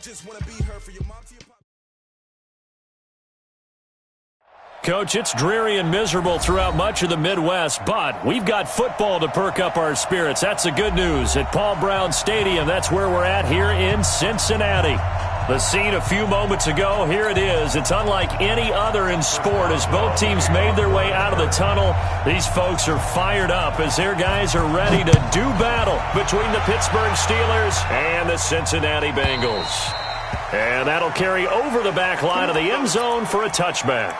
just want to be her for your mom to your pop. Coach, it's dreary and miserable throughout much of the Midwest, but we've got football to perk up our spirits. That's the good news at Paul Brown Stadium. That's where we're at here in Cincinnati. The scene a few moments ago, here it is. It's unlike any other in sport as both teams made their way out of the tunnel. These folks are fired up as their guys are ready to do battle between the Pittsburgh Steelers and the Cincinnati Bengals. And that'll carry over the back line of the end zone for a touchback.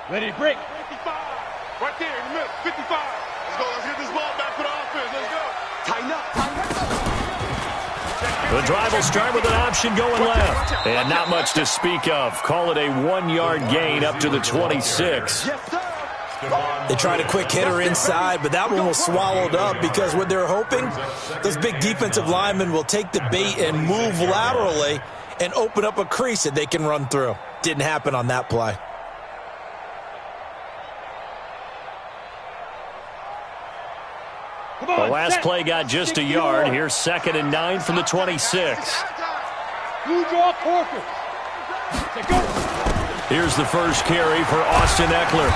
Ready, break. 55. Right there in the middle. 55. Let's go. Let's get this ball back for the offense. Let's go. Tighten up. The drive will start with an option going left. And not much to speak of. Call it a 1-yard gain up to the 26. They tried a quick hitter inside, but that one was swallowed up because what they're hoping, those big defensive linemen will take the bait and move laterally and open up a crease that they can run through. Didn't happen on that play. The last play got just a yard. Here's 2nd and 9 from the 26. Here's the first carry for Austin Eckler.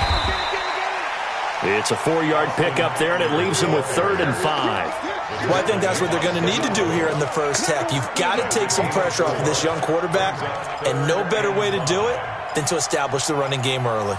It's a 4-yard pickup there, and it leaves him with 3rd and 5. Well, I think that's what they're going to need to do here in the first half. You've got to take some pressure off of this young quarterback, and no better way to do it than to establish the running game early.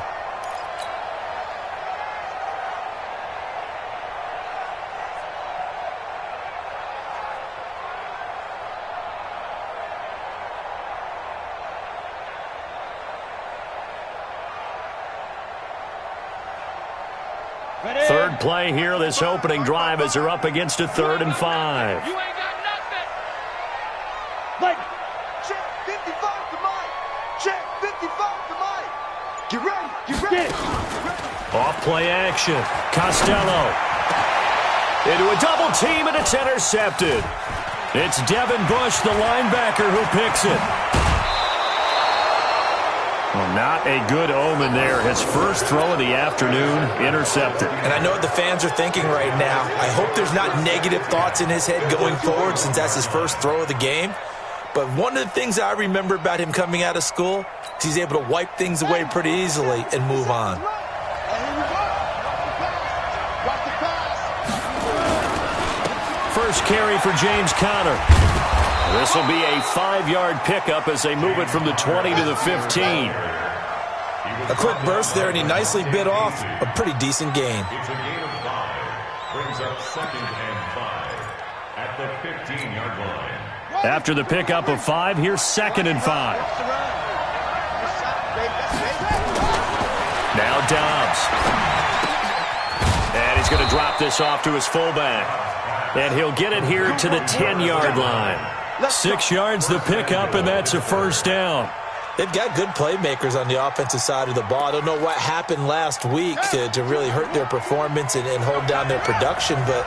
Third play here, this opening drive as they're up against a 3rd and 5. You ain't got nothing. Like, Check 55 to Mike. Check 55 to Mike. Get ready. Get ready. Off play action. Costello. Into a double team, and it's intercepted. It's Devin Bush, the linebacker, who picks it. Well, not a good omen there. His first throw of the afternoon, intercepted. And I know what the fans are thinking right now. I hope there's not negative thoughts in his head going forward since that's his first throw of the game. But one of the things I remember about him coming out of school is he's able to wipe things away pretty easily and move on. First carry for James Conner. This will be a 5-yard pickup as they move it from the 20 to the 15. A quick burst there, and he nicely bit off a pretty decent gain. It's a gain of 5. Brings up 2nd and 5 at the 15-yard line. After the pickup of 5, here's 2nd and 5. Now Dobbs. And he's going to drop this off to his fullback. And he'll get it here to the 10-yard line. 6 yards the pickup, and that's a first down. They've got good playmakers on the offensive side of the ball. I don't know what happened last week to really hurt their performance and hold down their production, but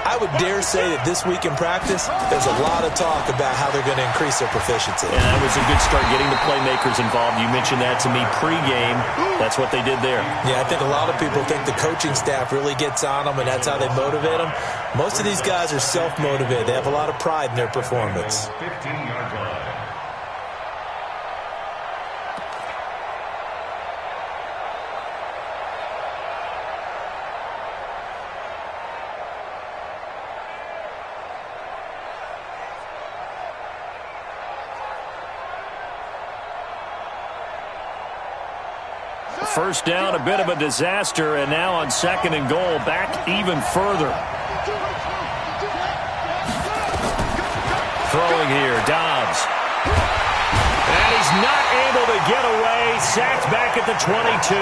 I would dare say that this week in practice, there's a lot of talk about how they're going to increase their proficiency. And that was a good start, getting the playmakers involved. You mentioned that to me pregame. That's what they did there. Yeah, I think a lot of people think the coaching staff really gets on them, and that's how they motivate them. Most of these guys are self-motivated. They have a lot of pride in their performance. 15-yard line. First down, a bit of a disaster, and now on 2nd and goal, back even further. Throwing here, Dobbs. And he's not able to get away. Sacked back at the 22.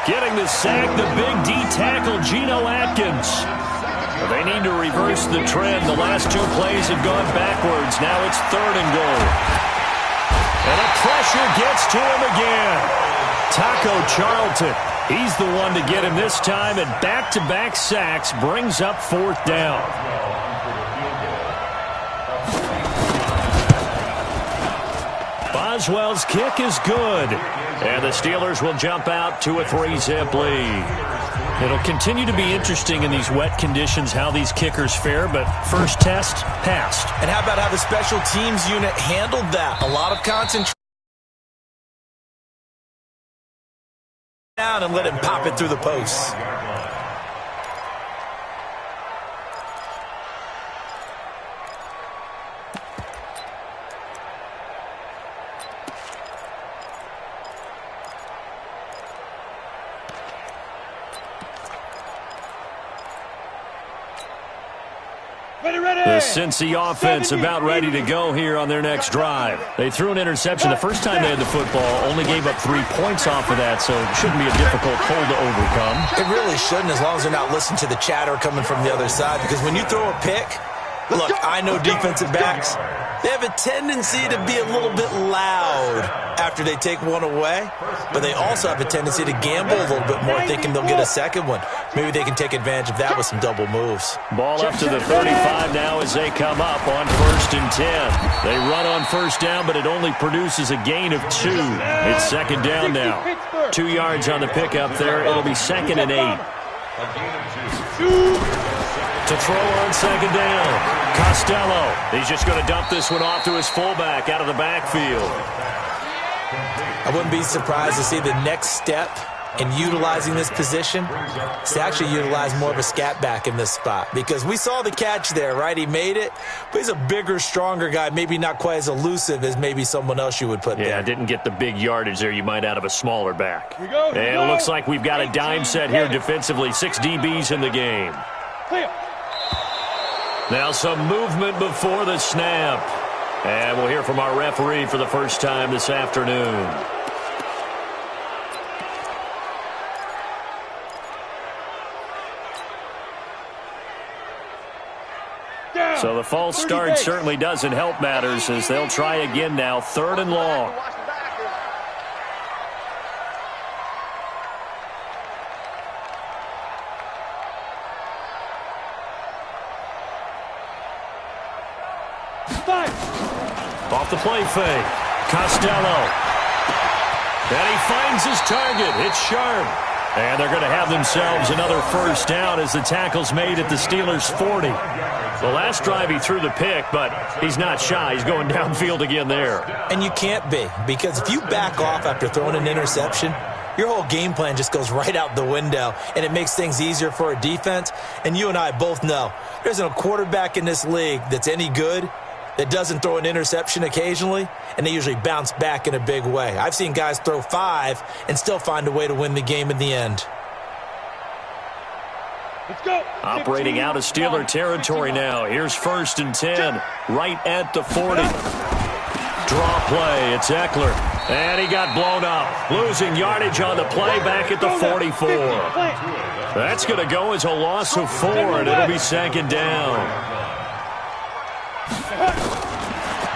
Getting the sack, the big D tackle, Geno Atkins. They need to reverse the trend. The last 2 plays have gone backwards. Now it's 3rd and goal. And the pressure gets to him again. Taco Charlton, he's the one to get him this time, and back-to-back sacks brings up 4th down. Boswell's kick is good. And the Steelers will jump out to a 3-zip lead. It'll continue to be interesting in these wet conditions how these kickers fare, but first test, passed. And how about how the special teams unit handled that? A lot of concentration down and let him pop it through the posts. The Cincy offense about ready to go here on their next drive. They threw an interception the first time they had the football, only gave up 3 points off of that, so it shouldn't be a difficult hole to overcome. It really shouldn't, as long as they're not listening to the chatter coming from the other side, because when you throw a pick, look, I know defensive backs, they have a tendency to be a little bit loud after they take one away, but they also have a tendency to gamble a little bit more, thinking they'll get a second one. Maybe they can take advantage of that with some double moves. Ball up to the 35 now as they come up on 1st and 10. They run on first down, but it only produces a gain of 2. It's 2nd down now. 2 yards on the pickup there. It'll be 2nd and 8. To throw on 2nd down. Costello. He's just going to dump this one off to his fullback out of the backfield. I wouldn't be surprised to see the next step in utilizing this position is to actually utilize more of a scat back in this spot, because we saw the catch there, right? He made it, but he's a bigger, stronger guy, maybe not quite as elusive as maybe someone else you would put there. Yeah, didn't get the big yardage there you might out of a smaller back. And it looks like we've got a dime set here defensively. 6 DBs in the game. Now some movement before the snap. And we'll hear from our referee for the first time this afternoon. So the false start certainly doesn't help matters, as they'll try again now. 3rd and long. Off the play fake. Costello. And he finds his target. It's Sharp. And they're going to have themselves another first down as the tackle's made at the Steelers' 40. The last drive he threw the pick, but he's not shy. He's going downfield again there. And you can't be, because if you back off after throwing an interception, your whole game plan just goes right out the window, and it makes things easier for a defense. And you and I both know there isn't a quarterback in this league that's any good that doesn't throw an interception occasionally, and they usually bounce back in a big way. I've seen guys throw 5 and still find a way to win the game in the end. Let's go. Operating out of Steeler territory now. Here's 1st and 10, right at the 40. Draw play. It's Eckler. And he got blown up. Losing yardage on the play back at the 44. That's going to go as a loss of 4, and it'll be 2nd down.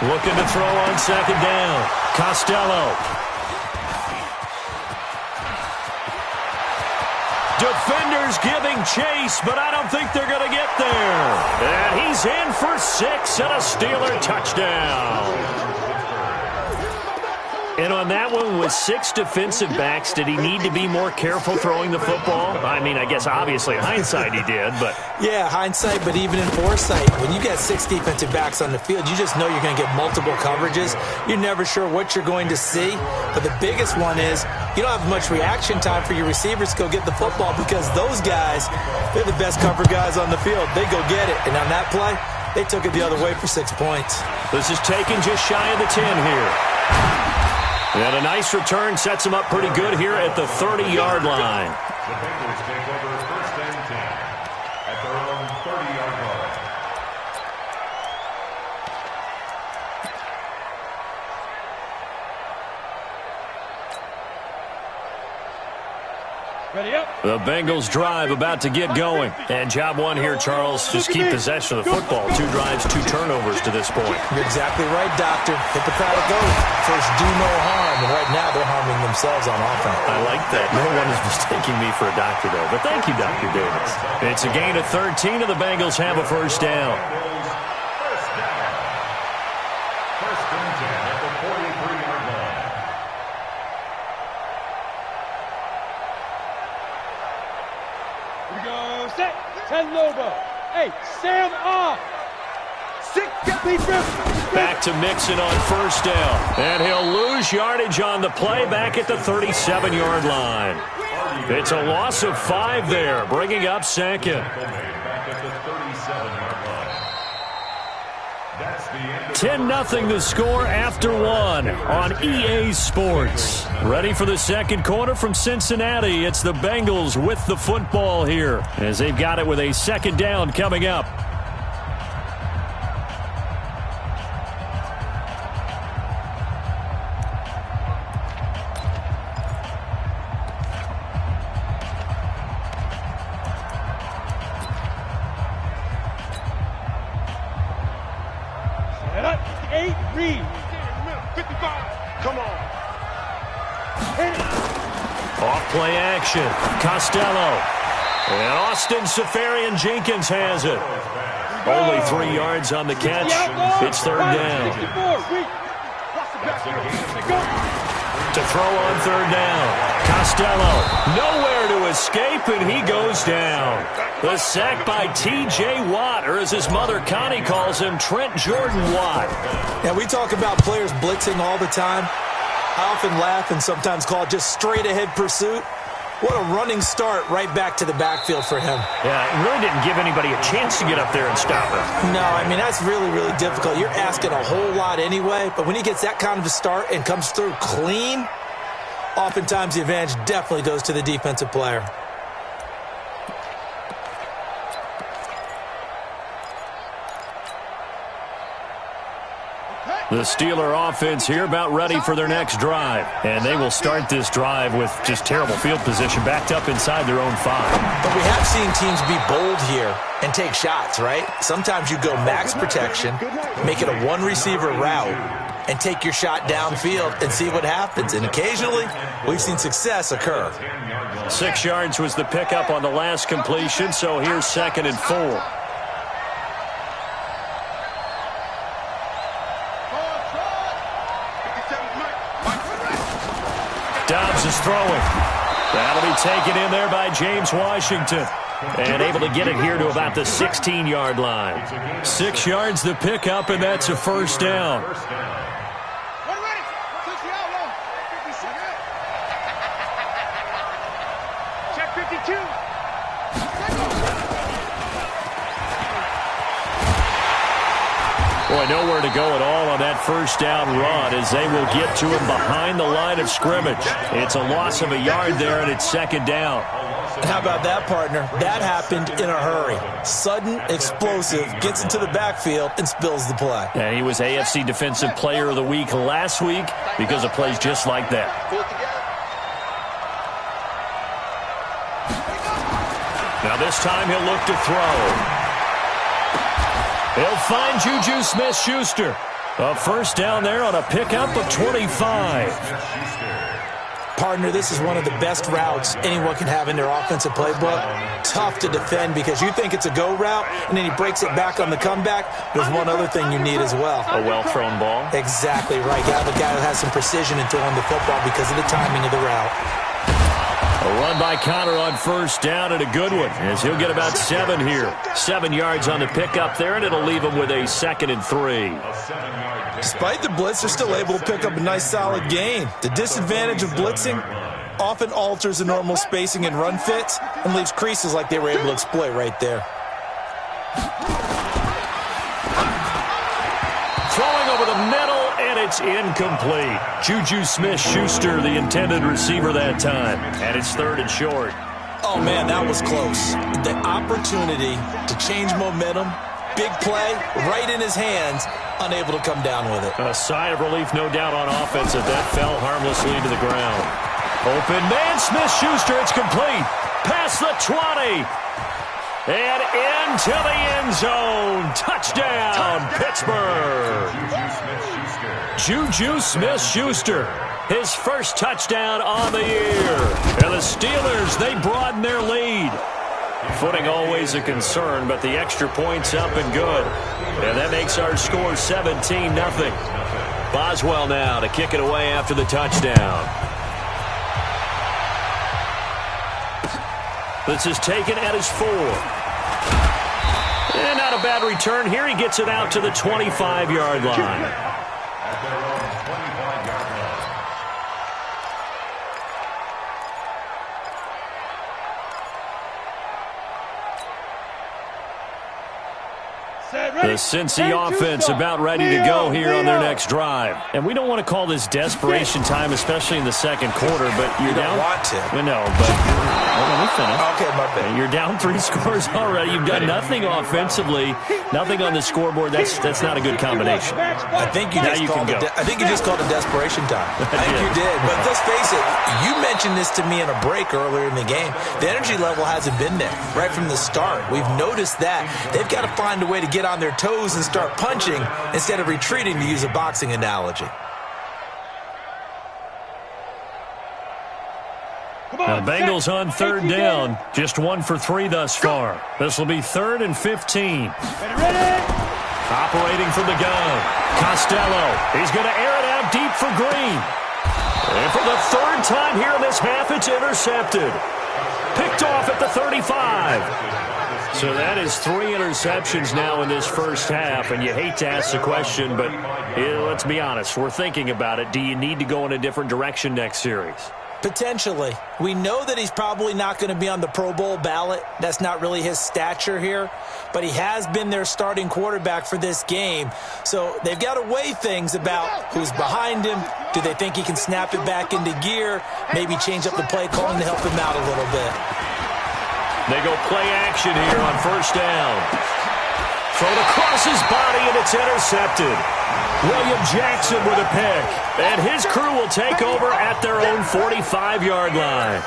Looking to throw on 2nd down. Costello. Defenders giving chase, but I don't think they're going to get there. And he's in for 6 and a Steeler touchdown. And on that one, with 6 defensive backs, did he need to be more careful throwing the football? I mean, I guess obviously in hindsight he did, but... Yeah, hindsight, but even in foresight, when you get 6 defensive backs on the field, you just know you're going to get multiple coverages. You're never sure what you're going to see. But the biggest one is you don't have much reaction time for your receivers to go get the football, because those guys, they're the best cover guys on the field. They go get it. And on that play, they took it the other way for 6 points. This is taken just shy of the 10 here. And a nice return sets him up pretty good here at the 30-yard line. The Bengals take over 1st and 10 at their own 30-yard line. Ready up. The Bengals drive about to get going. And job 1 here, Charles, just keep possession of the football. 2 drives, 2 turnovers to this point. You're exactly right, Doctor. Hippocratic oath. First, do no harm. And right now, they're harming themselves on offense. I like that. No one is mistaking me for a doctor, though. But thank you, Dr. Davis. It's a gain of 13, and the Bengals have a first down. First and 10 at the 43-yard line. 10 Lobo. Hey, Sam off. Back to Mixon on first down. And he'll lose yardage on the play back at the 37-yard line. It's a loss of 5 there, bringing up second. 10-0 the score after 1 on EA Sports. Ready for the second quarter from Cincinnati. It's the Bengals with the football here as they've got it with a second down coming up. Off-play action. Costello. And Austin Safarian-Jenkins has it. Only 3 yards on the catch. It's third down. To throw on third down. Costello. Nowhere to escape, and he goes down. The sack by T.J. Watt, or as his mother Connie calls him, Trent Jordan Watt. Yeah, we talk about players blitzing all the time. I often laugh and sometimes call it just straight-ahead pursuit. What a running start right back to the backfield for him. Yeah, it really didn't give anybody a chance to get up there and stop him. No, I mean, that's really, really difficult. You're asking a whole lot anyway, but when he gets that kind of a start and comes through clean, oftentimes the advantage definitely goes to the defensive player. The Steeler offense here about ready for their next drive. And they will start this drive with just terrible field position backed up inside their own 5. But we have seen teams be bold here and take shots, right? Sometimes you go max protection, make it a one-receiver route, and take your shot downfield and see what happens. And occasionally, we've seen success occur. 6 yards was the pickup on the last completion, so here's 2nd and 4. Dobbs is throwing. That'll be taken in there by James Washington. And able to get it here to about the 16-yard line. 6 yards the pickup, and that's a first down. Check 52. Boy, nowhere to go at all on that first down run as they will get to him behind the line of scrimmage. It's a loss of a yard there, and it's second down. How about that, partner? That happened in a hurry. Sudden, explosive, gets into the backfield, and spills the play. And he was AFC Defensive Player of the Week last week because of plays just like that. Now this time he'll look to throw. He'll find Juju Smith-Schuster. A first down there on a pickup of 25. Partner, this is one of the best routes anyone can have in their offensive playbook. Tough to defend because you think it's a go route, and then he breaks it back on the comeback. There's one other thing you need as well. A well-thrown ball. Exactly right. You have a guy who has some precision in throwing the football because of the timing of the route. A run by Connor on first down, and a good one, as he'll get about 7 here. 7 yards on the pickup there, and it'll leave him with a 2nd and 3. Despite the blitz, they're still able to pick up a nice, solid gain. The disadvantage of blitzing often alters the normal spacing and run fits and leaves creases like they were able to exploit right there. Throwing over the middle, and it's incomplete. Juju Smith-Schuster, the intended receiver that time. And it's 3rd and short. Oh, man, that was close. The opportunity to change momentum, big play, right in his hands, unable to come down with it. A sigh of relief, no doubt, on offense as that fell harmlessly to the ground. Open man, Smith-Schuster, it's complete. Past the 20. And into the end zone. Touchdown, Pittsburgh. Juju Smith-Schuster, his first touchdown on the year. And the Steelers, they broaden their lead. Footing always a concern, but the extra point's up and good. And that makes our score 17-0. Boswell now to kick it away after the touchdown. This is taken at his 4. And not a bad return here. He gets it out to the 25-yard line. At their own 25-yard line. The Cincy offense about ready to go here on their next drive. And we don't want to call this desperation time, especially in the second quarter, but you're down. You don't want to. We know, but let me finish. Okay, my bad. You're down 3 scores already. You've done nothing offensively, nothing on the scoreboard. That's not a good combination. I think you just called it desperation time. I think you did. But let's face it, you mentioned this to me in a break earlier in the game. The energy level hasn't been there right from the start. We've noticed that. They've got to find a way to get on their toes and start punching instead of retreating, to use a boxing analogy. Now, Bengals on third down. Just 1 for 3 thus far. This will be 3rd and 15. Operating from the gun. Costello. He's going to air it out deep for Green. And for the 3rd time here in this half, it's intercepted. Picked off at the 35. So that is 3 interceptions now in this first half, and you hate to ask the question, but let's be honest. We're thinking about it. Do you need to go in a different direction next series? Potentially. We know that he's probably not going to be on the Pro Bowl ballot. That's not really his stature here. But he has been their starting quarterback for this game. So they've got to weigh things about who's behind him. Do they think he can snap it back into gear? Maybe change up the play calling to help him out a little bit. They go play action here on first down. Thrown across his body, and it's intercepted. William Jackson with a pick. And his crew will take over at their own 45-yard line.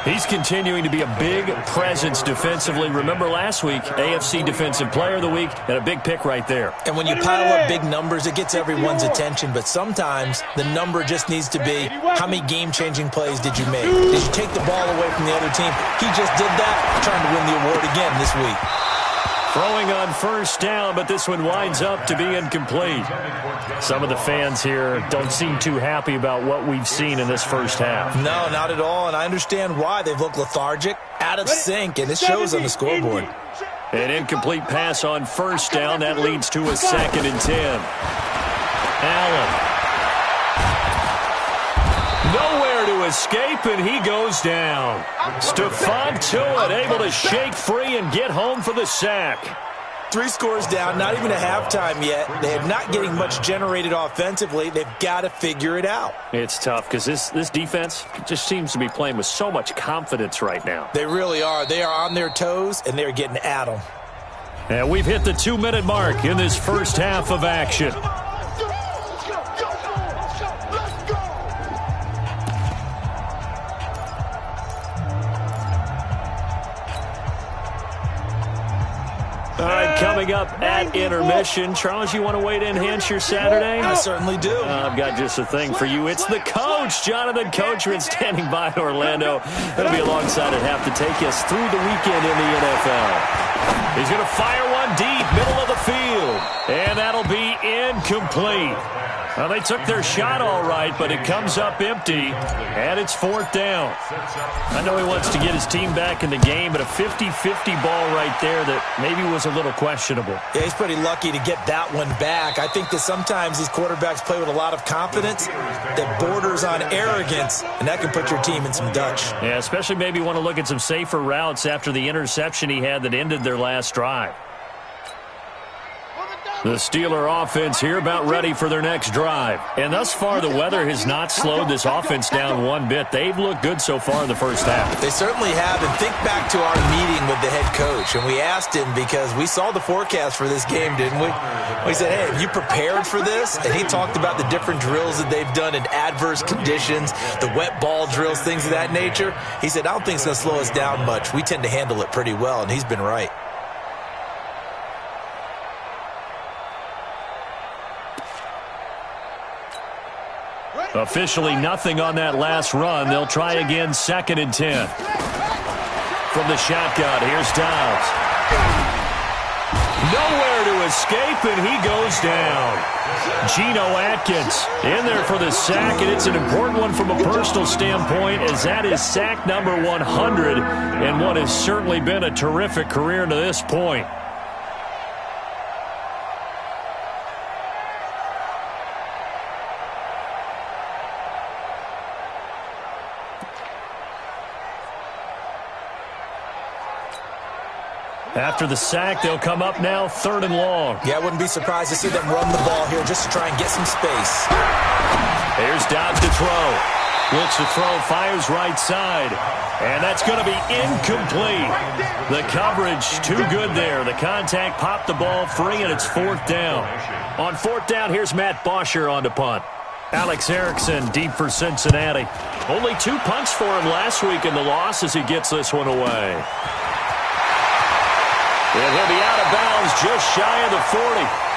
He's continuing to be a big presence defensively. Remember last week, AFC Defensive Player of the Week, and a big pick right there. And when you pile up big numbers, it gets everyone's attention. But sometimes the number just needs to be, how many game-changing plays did you make? Did you take the ball away from the other team? He just did that, trying to win the award again this week. Throwing on first down, but this one winds up to be incomplete. Some of the fans here don't seem too happy about what we've seen in this first half. No, not at all, and I understand why. They've looked lethargic, out of sync, and it shows on the scoreboard. An incomplete pass on first down. That leads to a 2nd and 10. Allen. Nowhere to escape, and he goes down. Stephon Tuitt able to shake free and get home for the sack. 3 scores down, not even a halftime yet. They're not getting much generated offensively. They've got to figure it out. It's tough because this defense just seems to be playing with so much confidence right now. They really are. They are on their toes, and they're getting at them. And we've hit the 2-minute mark in this first half of action. All right, coming up at intermission. Charles, you want to wait to enhance your Saturday? I certainly do. I've got just a thing for you. It's the coach, Jonathan Coachman, standing by in Orlando. He'll be alongside at half to take us through the weekend in the NFL. He's going to fire one deep, middle of the field. And that'll be incomplete. Well, they took their shot all right, but it comes up empty, and it's 4th down. I know he wants to get his team back in the game, but a 50-50 ball right there that maybe was a little questionable. Yeah, he's pretty lucky to get that one back. I think that sometimes these quarterbacks play with a lot of confidence that borders on arrogance, and that can put your team in some Dutch. Yeah, especially maybe want to look at some safer routes after the interception he had that ended their last drive. The Steeler offense here about ready for their next drive. And thus far, the weather has not slowed this offense down one bit. They've looked good so far in the first half. They certainly have. And think back to our meeting with the head coach. And we asked him because we saw the forecast for this game, didn't we? We said, hey, have you prepared for this? And he talked about the different drills that they've done in adverse conditions, the wet ball drills, things of that nature. He said, I don't think it's going to slow us down much. We tend to handle it pretty well, and he's been right. Officially nothing on that last run. They'll try again, 2nd and 10. From the shotgun, here's Downs. Nowhere to escape, and he goes down. Geno Atkins in there for the sack, and it's an important one from a personal standpoint, as that is sack number 100 and what has certainly been a terrific career to this point. After the sack, they'll come up now 3rd and long. Yeah, I wouldn't be surprised to see them run the ball here just to try and get some space. Here's Dobbs to throw. Looks to throw, fires right side. And that's going to be incomplete. The coverage too good there. The contact popped the ball free, and it's 4th down. On 4th down, here's Matt Bosher on to punt. Alex Erickson deep for Cincinnati. Only 2 punts for him last week in the loss as he gets this one away. And he'll be out of bounds just shy of the 40.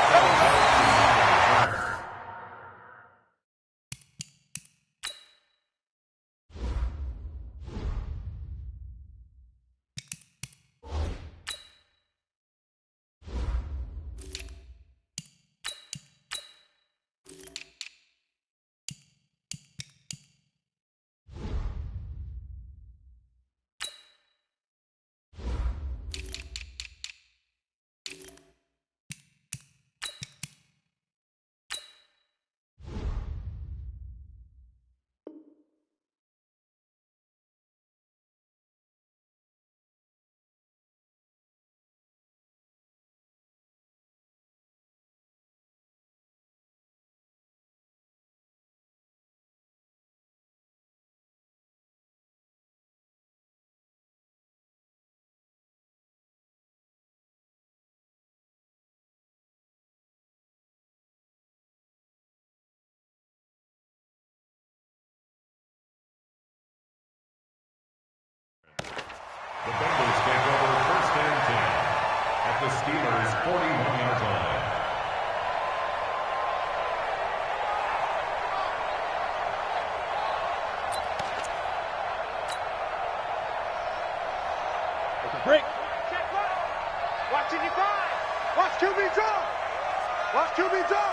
The Bengals take over 1st and 10 at the Steelers' 41-yard line. Break. Check left. Watch it, you find. Watch QB draw. Watch QB draw.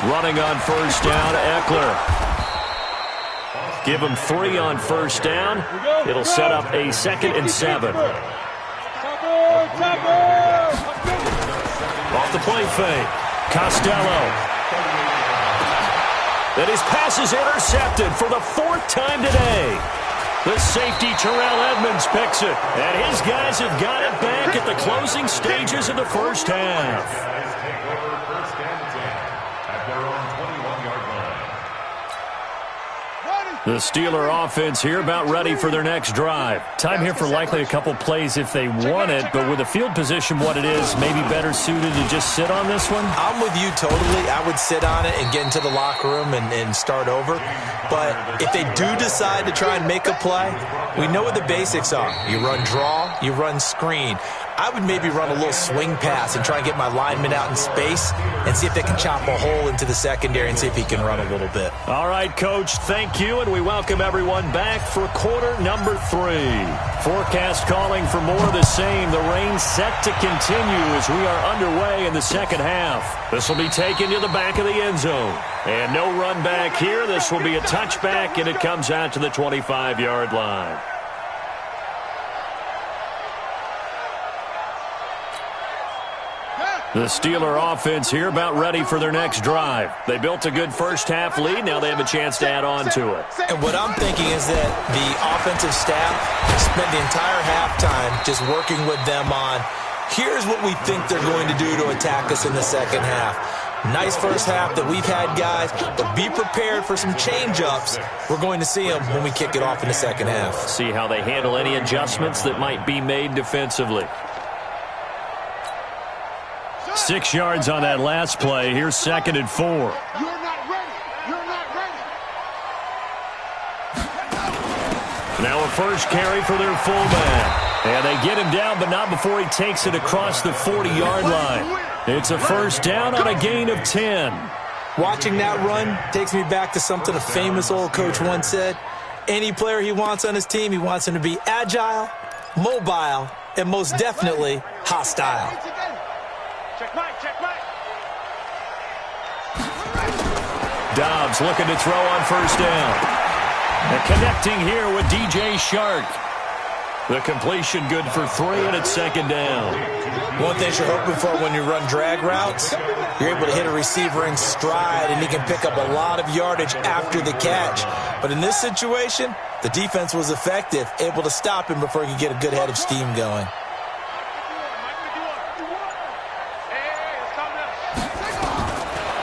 Running on 1st down, Eckler. Give him 3 on 1st down. It'll set up a 2nd and 7. Off the play fake. Costello. And his pass is intercepted for the 4th time today. The safety, Terrell Edmonds, picks it. And his guys have got it back at the closing stages of the 1st half. The Steeler offense here about ready for their next drive. Time here for likely a couple plays if they want it, but with the field position what it is, maybe better suited to just sit on this one? I'm with you totally. I would sit on it and get into the locker room and start over. But if they do decide to try and make a play, we know what the basics are. You run draw, you run screen. I would maybe run a little swing pass and try and get my lineman out in space and see if they can chop a hole into the secondary and see if he can run a little bit. All right, Coach, thank you, and we welcome everyone back for quarter number 3. Forecast calling for more of the same. The rain set to continue as we are underway in the 2nd half. This will be taken to the back of the end zone. And no run back here. This will be a touchback, and it comes out to the 25-yard line. The Steeler offense here about ready for their next drive. They built a good 1st half lead. Now they have a chance to add on to it. And what I'm thinking is that the offensive staff spent the entire halftime just working with them on, here's what we think they're going to do to attack us in the 2nd half. Nice 1st half that we've had, guys, but be prepared for some change-ups. We're going to see them when we kick it off in the 2nd half. See how they handle any adjustments that might be made defensively. 6 yards on that last play. Here's 2nd and 4. You're not ready. You're not ready. Now a 1st carry for their fullback. And they get him down, but not before he takes it across the 40-yard line. It's a 1st down on a gain of 10. Watching that run takes me back to something a famous old coach once said. Any player he wants on his team, he wants him to be agile, mobile, and most definitely hostile. Dobbs looking to throw on first down. And connecting here with DJ Shark. The completion good for 3, and it's second down. One thing you're hoping for when you run drag routes, you're able to hit a receiver in stride, and he can pick up a lot of yardage after the catch. But in this situation, the defense was effective, able to stop him before he could get a good head of steam going.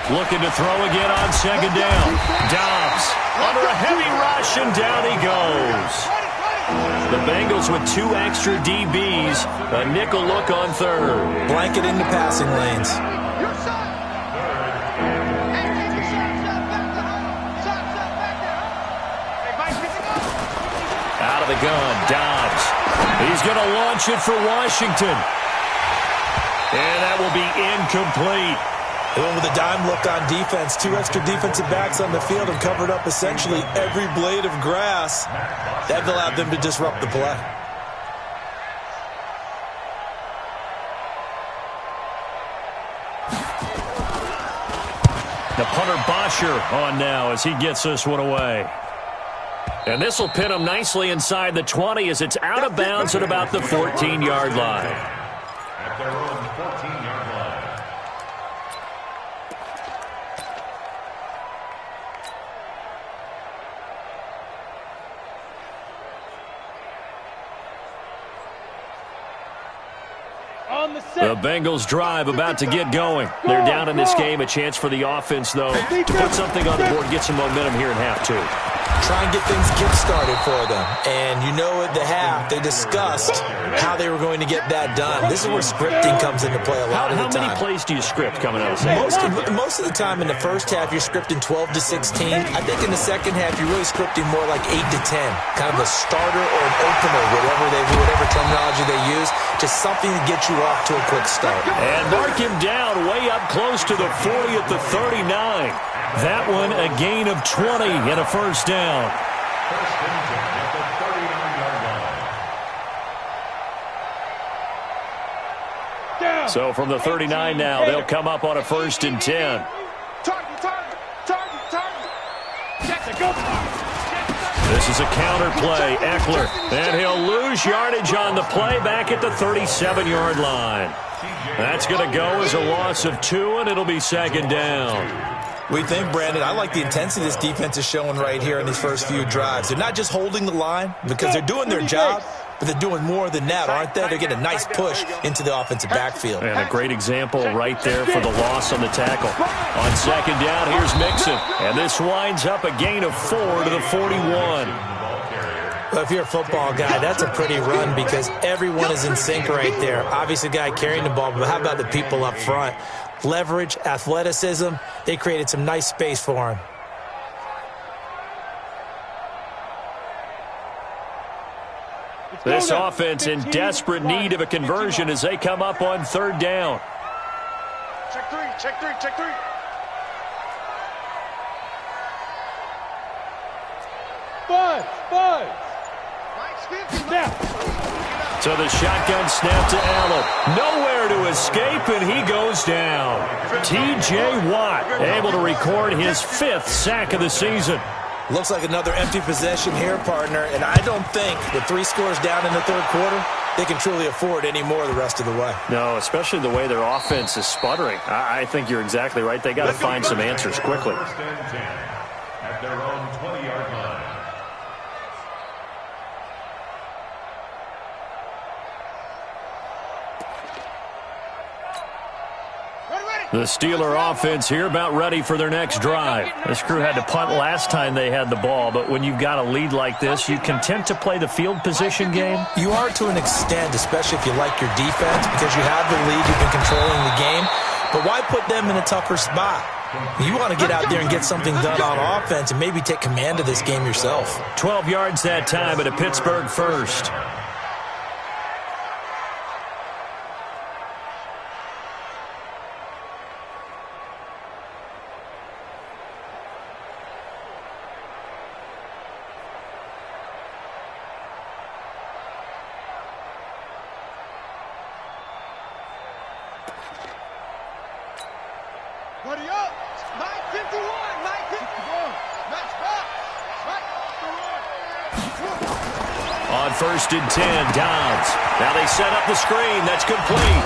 Looking to throw again on second down. Dobbs under a heavy rush, and down he goes. The Bengals with 2 extra DBs, a nickel look on third. Blanket into passing lanes. Out of the gun, Dobbs. He's going to launch it for Washington. And that will be incomplete. They went with a dime look on defense. 2 extra defensive backs on the field and covered up essentially every blade of grass. That allowed them to disrupt the play. The punter Bosher on now as he gets this one away. And this will pin him nicely inside the 20 as it's out of bounds at about the 14-yard line. At their own 14-yard line. The Bengals drive about to get going. They're down in this game. A chance for the offense, though, to put something on the board, get some momentum here in half 2. Try and get things kick-started for them. And you know at the half, they discussed how they were going to get that done. This is where scripting comes into play a lot of the time. How many plays do you script coming out of the second? Most of the time in the first half, you're scripting 12 to 16. I think in the second half, you're really scripting more like 8 to 10. Kind of a starter or an opener, whatever terminology they use. Just something to get you off to a quick start. And mark him down way up close to the 40 at the 39. That one a gain of 20 and a first down. First and 10 at the 39-yard line. So from the 39 now, they'll come up on a first and 10. This is a counter play, Eckler, and he'll lose yardage on the play back at the 37-yard line. That's going to go as a loss of 2, and it'll be second down. We think, Brandon, I like the intensity this defense is showing right here in these first few drives. They're not just holding the line because they're doing their job, but they're doing more than that, aren't they? They're getting a nice push into the offensive backfield. And a great example right there for the loss on the tackle. On second down, here's Mixon. And this winds up a gain of 4 to the 41. Well, if you're a football guy, that's a pretty run because everyone is in sync right there. Obviously, the guy carrying the ball, but how about the people up front? Leverage, athleticism, they created some nice space for him. This offense in desperate need of a conversion as they come up on third down. Check three. Buzz. So the shotgun snap to Allen. Nowhere to escape, and he goes down. T.J. Watt able to record his 5th sack of the season. Looks like another empty possession here, partner, and I don't think with 3 scores down in the third quarter, they can truly afford any more the rest of the way. No, especially the way their offense is sputtering. I think you're exactly right. They got to find some answers quickly. First and 10 at their own 20-yard line. The Steeler offense here about ready for their next drive. This crew had to punt last time they had the ball, but when you've got a lead like this, you content to play the field position game? You are to an extent, especially if you like your defense, because you have the lead, you've been controlling the game. But why put them in a tougher spot? You want to get out there and get something done on offense and maybe take command of this game yourself. 12 yards that time at a Pittsburgh first. Buddy up. Mike 51. Mike 51. Match back. On 1st and 10, Dobbs. Now they set up the screen. That's complete.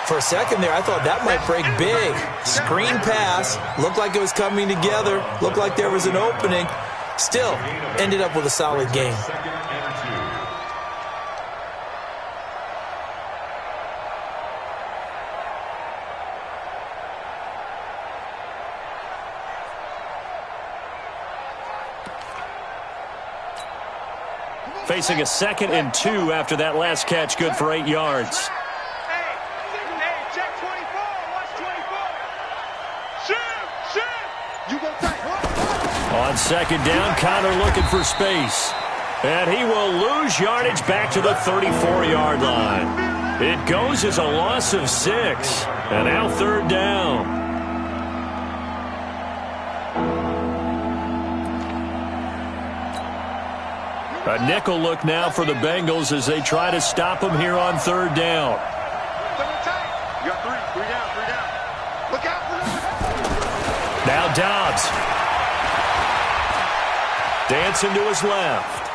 For a second there, I thought that might break big. Screen pass. Looked like it was coming together. Looked like there was an opening. Still, ended up with a solid game. Facing a 2nd and 2 after that last catch, good for 8 yards. Hey, check 24. Watch 24. You go tight. On 2nd down, Connor looking for space. And he will lose yardage back to the 34-yard line. It goes as a loss of 6. And now 3rd down. A nickel look now for the Bengals as they try to stop him here on 3rd down. You got three down. Look out for them. Now Dobbs. Dancing to his left.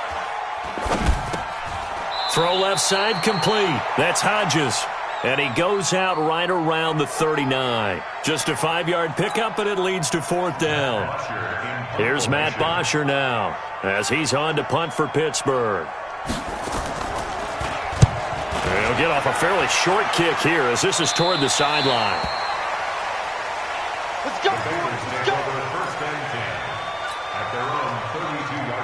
Throw left side complete. That's Hodges. And he goes out right around the 39. Just a 5-yard pickup, and it leads to 4th down. Here's Matt Bosher now as he's on to punt for Pittsburgh. He'll get off a fairly short kick here as this is toward the sideline. Let's go. First and 10 at their own 32-yard line.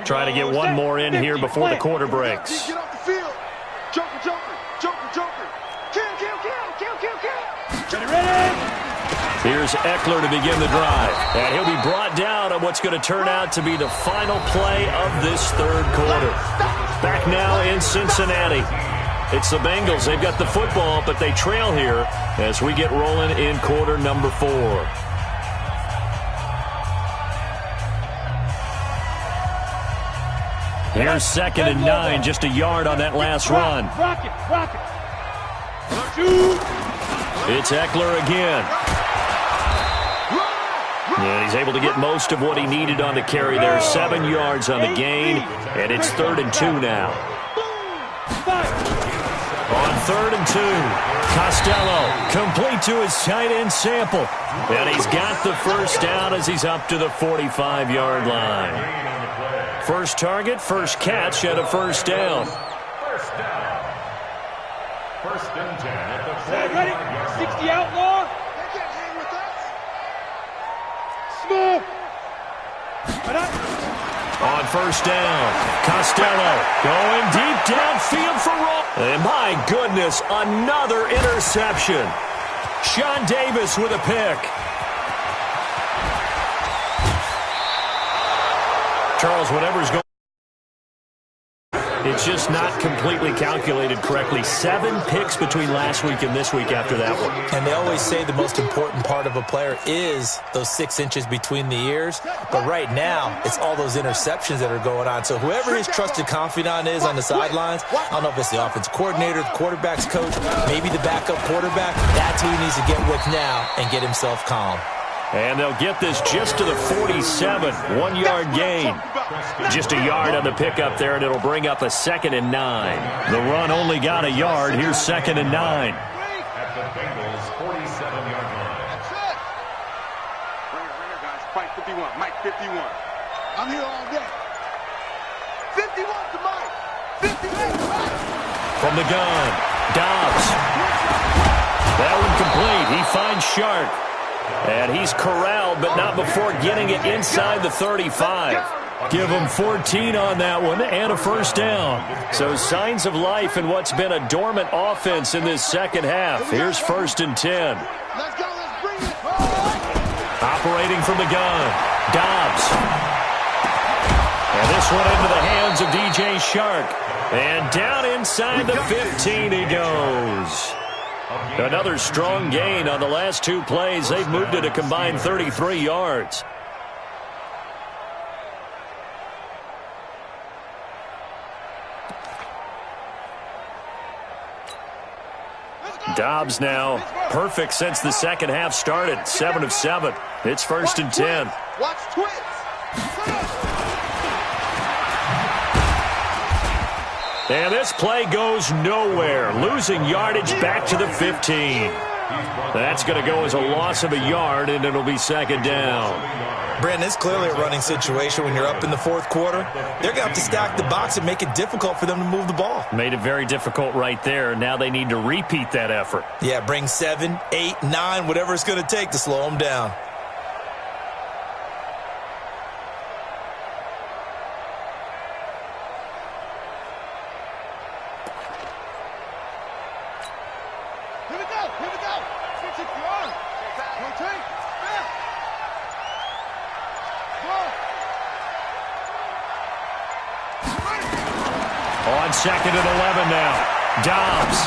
Trying to get one more in here before the quarter breaks. Get off the field. Joker. Kill. Ready. Here's Eckler to begin the drive. And he'll be brought down on what's going to turn out to be the final play of this 3rd quarter. Back now in Cincinnati. It's the Bengals. They've got the football, but they trail here as we get rolling in quarter number 4. Here's 2nd and 9, just a yard on that last run. Rocket. It's Eckler again. And he's able to get most of what he needed on the carry there. 7 yards on the gain, and it's 3rd and 2 now. On 3rd and 2, Costello complete to his tight end Sample. And he's got the first down as he's up to the 45-yard line. First target, first catch, and a first down. First down. 1st and 10 at the 40-yard Ready? line. 60 outlaw. They can't hang with us. Smooth. On first down, Costello going deep downfield for Roll. And my goodness, another interception. Sean Davis with a pick. Charles, whatever's going, it's just not completely calculated correctly. 7 picks between last week and this week after that one. And they always say the most important part of a player is those 6 inches between the ears. But right now, it's all those interceptions that are going on. So whoever his trusted confidant is on the sidelines, I don't know if it's the offense coordinator, the quarterback's coach, maybe the backup quarterback, that's who he needs to get with now and get himself calm. And they'll get this just to the 47, 1-yard gain. Just a yard on the pickup there, and it'll bring up a 2nd and 9. The run only got a yard. Here's 2nd and 9. At the Bengals' 47-yard line. That's it. Bring it, guys. Mike 51. Mike 51. I'm here all day. 51 to Mike. 58 to Mike. From the gun, Dobbs. That one complete. He finds Shark. And he's corralled, but not before getting it inside the 35. Give him 14 on that one and a first down. So signs of life in what's been a dormant offense in this second half. Here's 1st and 10. Let's go. Let's bring it. Operating from the gun, Dobbs. And this one into the hands of DJ Shark. And down inside the 15 he goes. Another strong gain on the last 2 plays. They've moved it a combined 33 yards. Dobbs now perfect since the second half started. 7 of 7. It's 1st and 10. Watch twins. And this play goes nowhere. Losing yardage back to the 15. That's going to go as a loss of a yard, and it'll be 2nd down. Brandon, it's clearly a running situation when you're up in the 4th quarter. They're going to have to stack the box and make it difficult for them to move the ball. Made it very difficult right there. Now they need to repeat that effort. Yeah, bring 7, 8, 9, whatever it's going to take to slow them down. Here we go. Here we go. Switch it. Rotate. On 2nd and 11 now. Dobbs.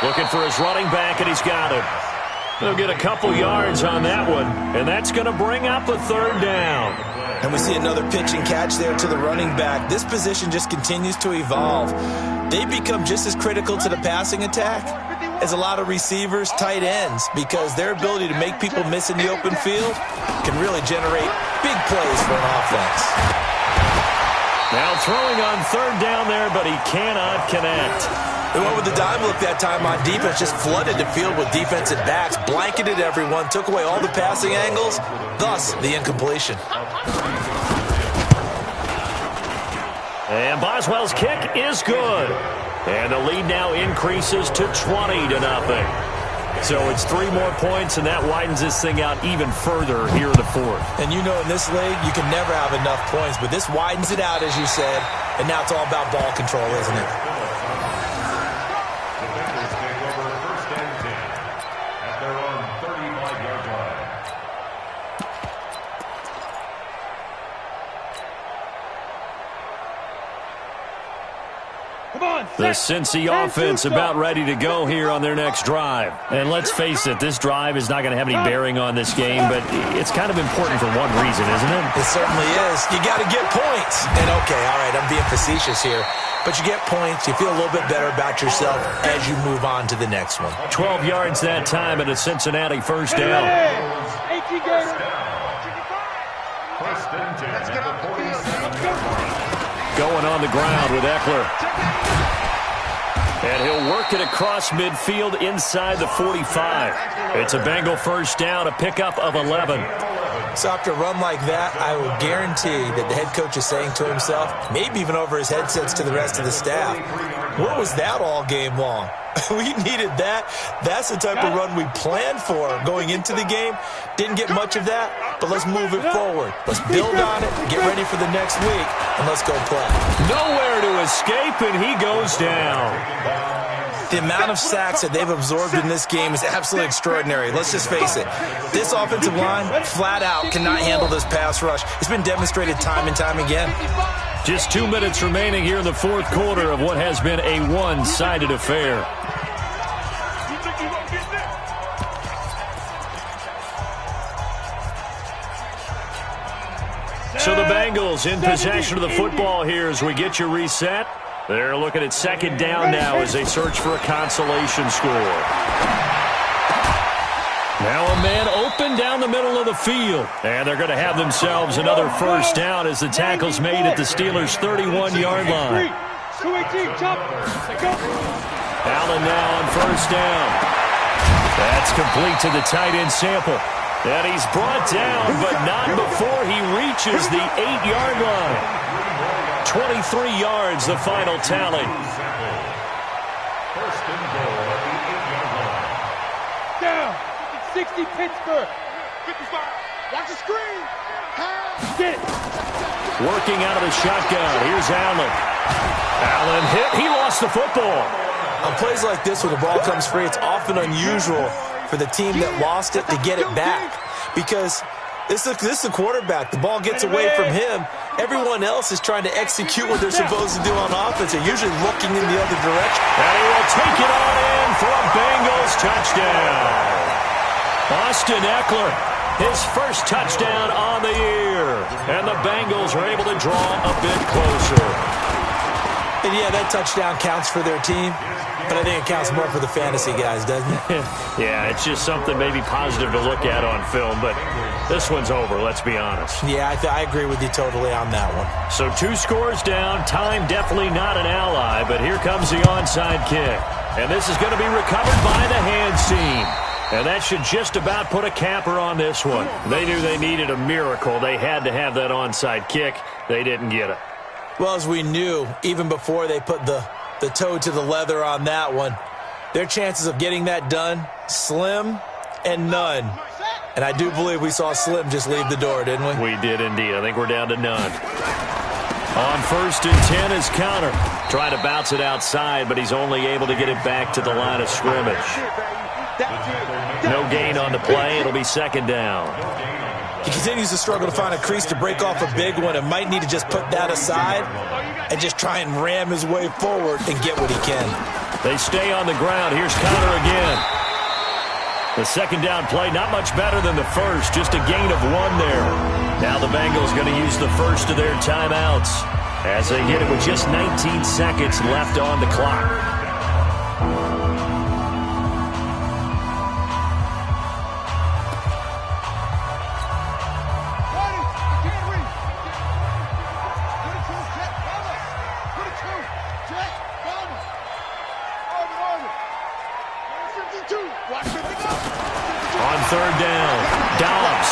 Looking for his running back, and he's got him. They'll get a couple yards on that one, and that's going to bring up a 3rd down. And we see another pitch and catch there to the running back. This position just continues to evolve. They become just as critical to the passing attack as a lot of receivers, tight ends, because their ability to make people miss in the open field can really generate big plays for an offense. Now throwing on 3rd down there, but he cannot connect. They went with the dime look that time on defense, just flooded the field with defensive backs, blanketed everyone, took away all the passing angles, thus the incompletion. And Boswell's kick is good. And the lead now increases to 20-0. So it's 3 more points, and that widens this thing out even further here in the 4th. And you know in this league, you can never have enough points, but this widens it out, as you said, and now it's all about ball control, isn't it? Defenders take over 1st and 10 at their own 35-yard line. The Cincy offense about ready to go here on their next drive. And let's face it, this drive is not going to have any bearing on this game, but it's kind of important for one reason, isn't it? It certainly is. You got to get points. And okay, all right, I'm being facetious here, but you get points, you feel a little bit better about yourself as you move on to the next one. 12 yards that time and a Cincinnati 1st down. 18 Gators. 1st and 10 at the 47-yard line. Going on the ground with Eckler. And he'll work it across midfield inside the 45. It's a Bengal 1st down, a pickup of 11. So after a run like that, I will guarantee that the head coach is saying to himself, maybe even over his headsets to the rest of the staff, what was that all game long? We needed that. That's the type of run we planned for going into the game. Didn't get much of that, but let's move it forward. Let's build on it, get ready for the next week, and let's go play. Nowhere to escape, and he goes down. The amount of sacks that they've absorbed in this game is absolutely extraordinary. Let's just face it. This offensive line, flat out, cannot handle this pass rush. It's been demonstrated time and time again. Just 2 minutes remaining here in the 4th quarter of what has been a one-sided affair. So the Bengals in possession of the football here as we get you reset. They're looking at 2nd down now as they search for a consolation score. Now a man open down the middle of the field. And they're going to have themselves another 1st down as the tackle's made at the Steelers' 31-yard line. Allen now on 1st down. That's complete to the tight end Sample. And he's brought down, but not before he reaches the 8-yard line. 23 yards, the final tally. 1st and goal at the 8-yard line. Down. 60 Pittsburgh. 55. Watch the screen. Get. Working out of the shotgun. Here's Allen. Allen hit. He lost the football. On plays like this where the ball comes free, it's often unusual for the team that lost it to get it back, because this is the quarterback. The ball gets away from him. Everyone else is trying to execute what they're supposed to do on offense. They're usually looking in the other direction. And he will take it on in for a touchdown. Austin Eckler, his first touchdown on the year. And the Bengals are able to draw a bit closer. And yeah, that touchdown counts for their team, but I think it counts more for the fantasy guys, doesn't it? Yeah, it's just something maybe positive to look at on film, but this one's over, let's be honest. Yeah, I agree with you totally on that one. So 2 scores down, time definitely not an ally, but here comes the onside kick. And this is going to be recovered by the hands team. And that should just about put a capper on this one. They knew they needed a miracle. They had to have that onside kick. They didn't get it. Well, as we knew, even before they put the toe to the leather on that one, their chances of getting that done, slim and none. And I do believe we saw Slim just leave the door, didn't we? We did indeed. I think we're down to none. On 1st and 10 is Connor. Trying to bounce it outside, but he's only able to get it back to the line of scrimmage. No gain on the play. It'll be 2nd down. He continues to struggle to find a crease to break off a big one and might need to just put that aside and just try and ram his way forward and get what he can. They stay on the ground. Here's Connor again. The 2nd down play, not much better than the first, just a gain of 1 there. Now the Bengals going to use the first of their timeouts as they hit it with just 19 seconds left on the clock. On 3rd down, Dobbs.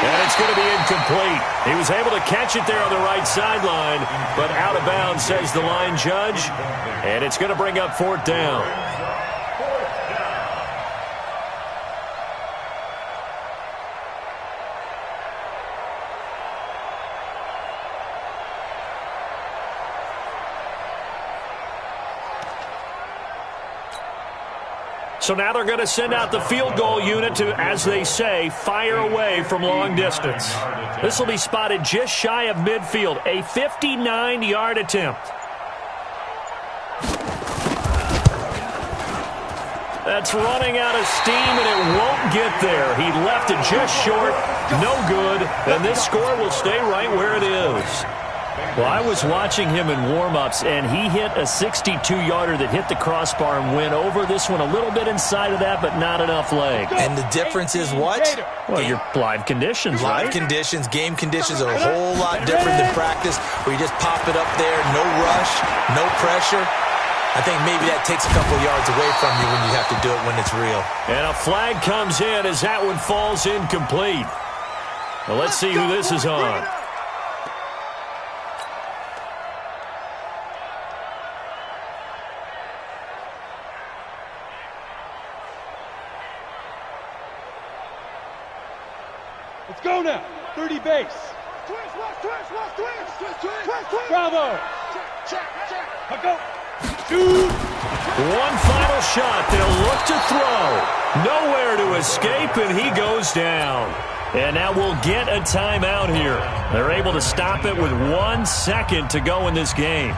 And it's going to be incomplete. He was able to catch it there on the right sideline, but out of bounds, says the line judge. And it's going to bring up 4th down. So now they're going to send out the field goal unit to, as they say, fire away from long distance. This will be spotted just shy of midfield, a 59-yard attempt. That's running out of steam, and it won't get there. He left it just short, no good, and this score will stay right where it is. Well, I was watching him in warm-ups, and he hit a 62-yarder that hit the crossbar and went over. This one a little bit inside of that, but not enough leg. And the difference is what? Well, your live conditions, live right? conditions, game conditions are a whole lot different than practice, where you just pop it up there, no rush, no pressure. I think maybe that takes a couple yards away from you when you have to do it when it's real. And a flag comes in as that one falls incomplete. Well, let's see who this is on. Let's go now. 30 base. Bravo. Check. Go. Shoot. One final shot. They'll look to throw. Nowhere to escape, and he goes down. And now we'll get a timeout here. They're able to stop it with 1 second to go in this game.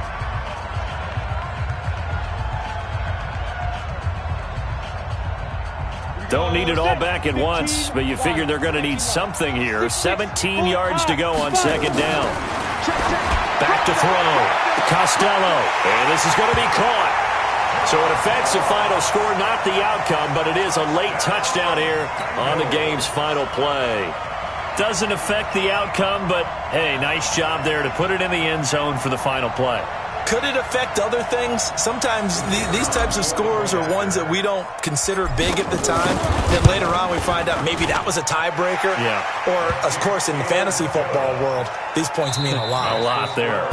Don't need it all back at once, but you figure they're going to need something here. 17 yards to go on 2nd down. Back to throw. Costello. And this is going to be caught. So it affects the final score, not the outcome, but it is a late touchdown here on the game's final play. Doesn't affect the outcome, but, hey, nice job there to put it in the end zone for the final play. Could it affect other things? Sometimes these types of scores are ones that we don't consider big at the time. Then later on we find out maybe that was a tiebreaker. Yeah. Or, of course, in the fantasy football world, these points mean a lot. A lot there.